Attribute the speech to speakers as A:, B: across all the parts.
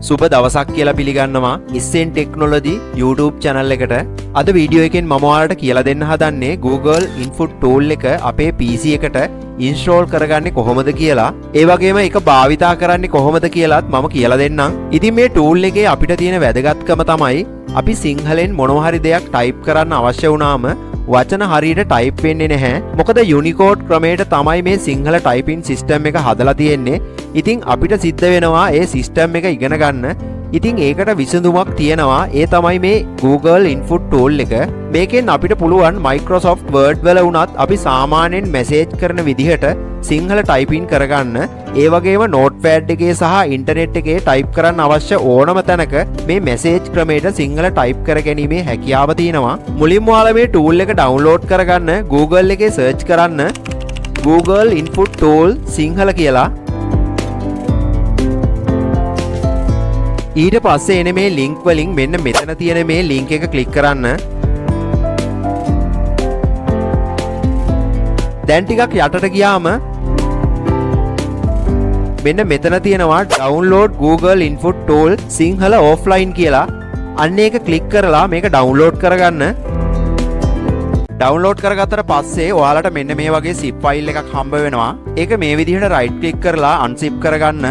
A: සුබ දවසක් කියලා පිළිගන්නවා ඉස්සෙන් ටෙක්නොලොජි YouTube channel එකට. අද වීඩියෝ එකෙන් මම ඔයාලට කියලා දෙන්න හදන්නේ Google Input tool එක අපේ PC එකට install කරගන්නේ කොහොමද කියලා. ඒ වගේම ඒක භාවිතා කරන්නේ කොහොමද කියලාත් මම කියලා දෙන්නම්. ඉතින් මේ tool එකේ අපිට තියෙන වැදගත්කම තමයි අපි සිංහලෙන් මොනවා හරි දෙයක් type කරන්න අවශ්‍ය වුණාම වචන හරියට type වෙන්නේ නැහැ. මොකද Unicode ක්‍රමයට තමයි මේ සිංහල typing system එක හදලා තියෙන්නේ. ඉතින් අපිට සිද්ධ වෙනවා ඒ system එක ඉගෙන ගන්න. ඉතින් ඒකට විසඳුමක් තියෙනවා. ඒ තමයි මේ Google Input tool එක. මේකෙන් අපිට පුළුවන් Microsoft Word වල වුණත් අපි සාමාන්‍යයෙන් message කරන විදිහට සිංහල typing කරගන්න. ඒ වගේම notepad එකේ සහ internet එකේ type කරන්න අවශ්‍ය ඕනම තැනක මේ message ක්‍රමයට සිංහල type කරගැනීමේ හැකියාව තියෙනවා. මුලින්ම ඔයාලා මේ tool එක download කරගන්න Google එකේ search කරන්න Google Input tool සිංහල කියලා. ඊට පස්සේ එන මේ link වලින් මෙන්න මෙතන තියෙන මේ link එක click කරන්න. දැන් ටිකක් යටට ගියාම මෙන්න මෙතන තියෙනවා download Google Input tool Sinhala offline කියලා. අන්න ඒක click කරලා මේක download කරගන්න. download කරගත්තට පස්සේ ඔයාලට මෙන්න මේ වගේ zip file එකක් හම්බ වෙනවා. ඒක මේ විදිහට right click කරලා unzip කරගන්න.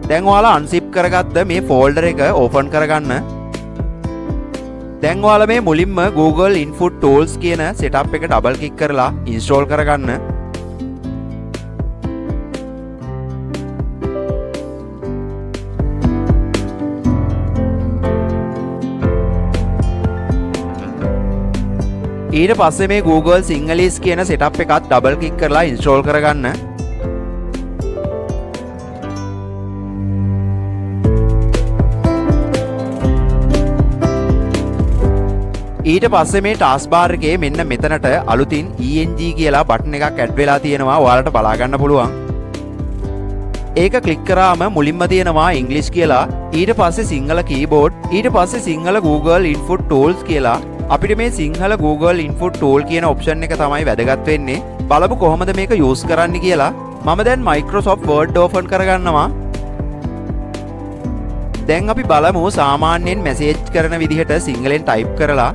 A: දැන් ඔයාලා unzip කරගත්ත මේ folder එක open කරගන්න. දැන් ඔයාලා මේ මුලින්ම Google Input Tools කියන setup එක double click කරලා install කරගන්න. ඊට පස්සේ මේ Google Sinhalese කියන setup එකත් double click කරලා install කරගන්න. ඊට පස්සේ මේ ටාස්ක් බාර් එකේ මෙන්න මෙතනට අලුතින් ENG කියලා බටන් එකක් ඇඩ් වෙලා තියෙනවා. ඔයාලට බලා ගන්න පුළුවන්. ඒක ක්ලික් කරාම මුලින්ම තියෙනවා English කියලා. ඊට පස්සේ සිංහල keyboard. ඊට පස්සේ සිංහල Google Input Tools කියලා. අපිට මේ සිංහල Google Input Tool කියන ඔප්ෂන් එක තමයි වැදගත් වෙන්නේ. බලමු කොහොමද මේක යූස් කරන්න කියලා. මම දැන් Microsoft Word open කරගන්නවා. දැන් අපි බලමු සාමාන්‍යයෙන් message කරන විදිහට සිංහලෙන් type කරලා.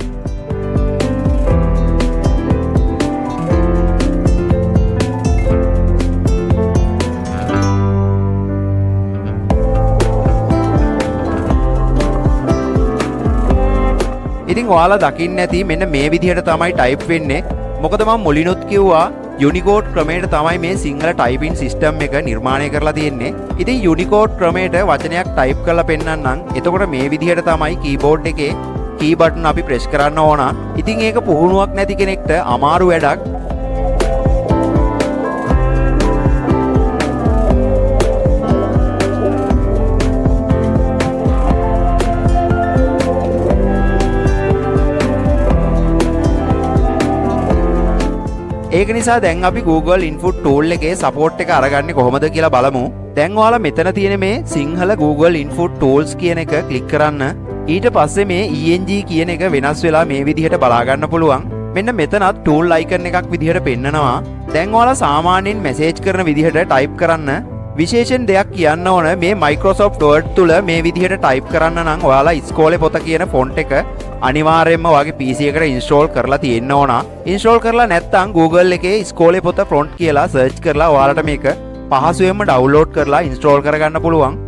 A: ඉතින් ඔයාලා දකින්න ඇති මෙන්න මේ විදිහට තමයි type වෙන්නේ. මොකද මම මුලිනුත් කිව්වා Unicode ක්‍රමයට තමයි මේ සිංහල typing system එක නිර්මාණය කරලා තියෙන්නේ. ඉතින් Unicode ක්‍රමයට වචනයක් type කරලා පෙන්නන්නම්. එතකොට මේ විදිහට තමයි keyboard එකේ key button අපි press කරන්න ඕන. ඉතින් ඒක පුහුණුවක් නැති කෙනෙක්ට අමාරු වැඩක්. ඒක නිසා දැන් අපි Google Input Tool එකේ support එක අරගන්නේ කොහොමද කියලා බලමු. දැන් ඔයාලා මෙතන තියෙන මේ සිංහල Google Input Tools කියන එක click කරන්න. ඊට පස්සේ මේ ENG කියන එක වෙනස් වෙලා මේ විදිහට බලා ගන්න පුළුවන්. මෙන්න මෙතනත් tool icon එකක් විදිහට පෙන්නනවා. දැන් ඔයාලා සාමාන්‍යයෙන් message කරන විදිහට type කරන්න. විශේෂයෙන් දෙයක් කියන්න ඕන මේ Microsoft Word තුල මේ විදිහට type කරන්න නම් ඔයාලා ඉස්කෝලේ පොත කියන font එක අනිවාර්යයෙන්ම ඔයාගේ PC එකට install කරලා තියෙන්න ඕන. install කරලා නැත්නම් Google එකේ ඉස්කෝලේ පොත font කියලා search කරලා ඔයාලට මේක පහසුවෙන්ම download කරලා install කරගන්න පුළුවන්.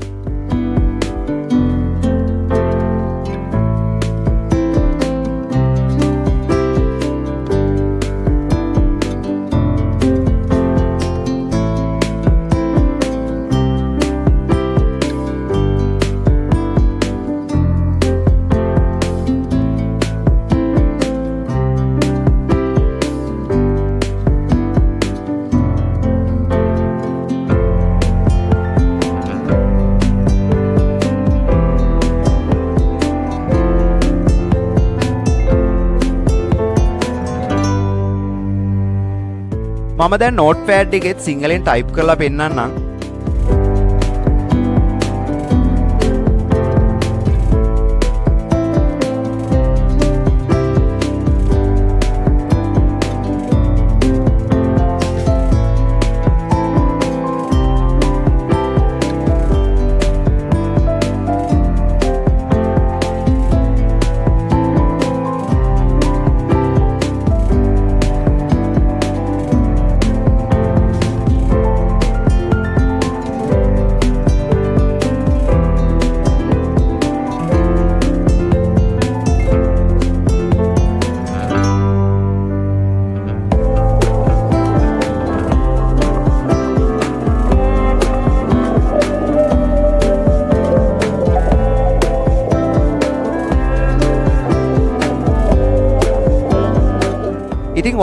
A: මම දැන් notepad එකෙත් සිංහලෙන් type කරලා පෙන්නන්නම්.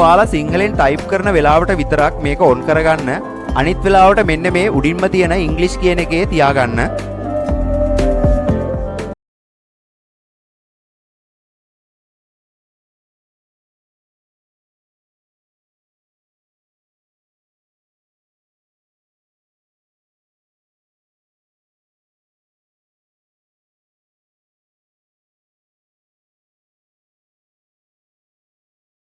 A: ඔයාලා සිංහලෙන් ටයිප් කරන වෙලාවට විතරක් මේක ඔන් කරගන්න. අනිත් වෙලාවට මෙන්න මේ උඩින්ම තියෙන ඉංග්ලිෂ් කියන එකේ තියාගන්න.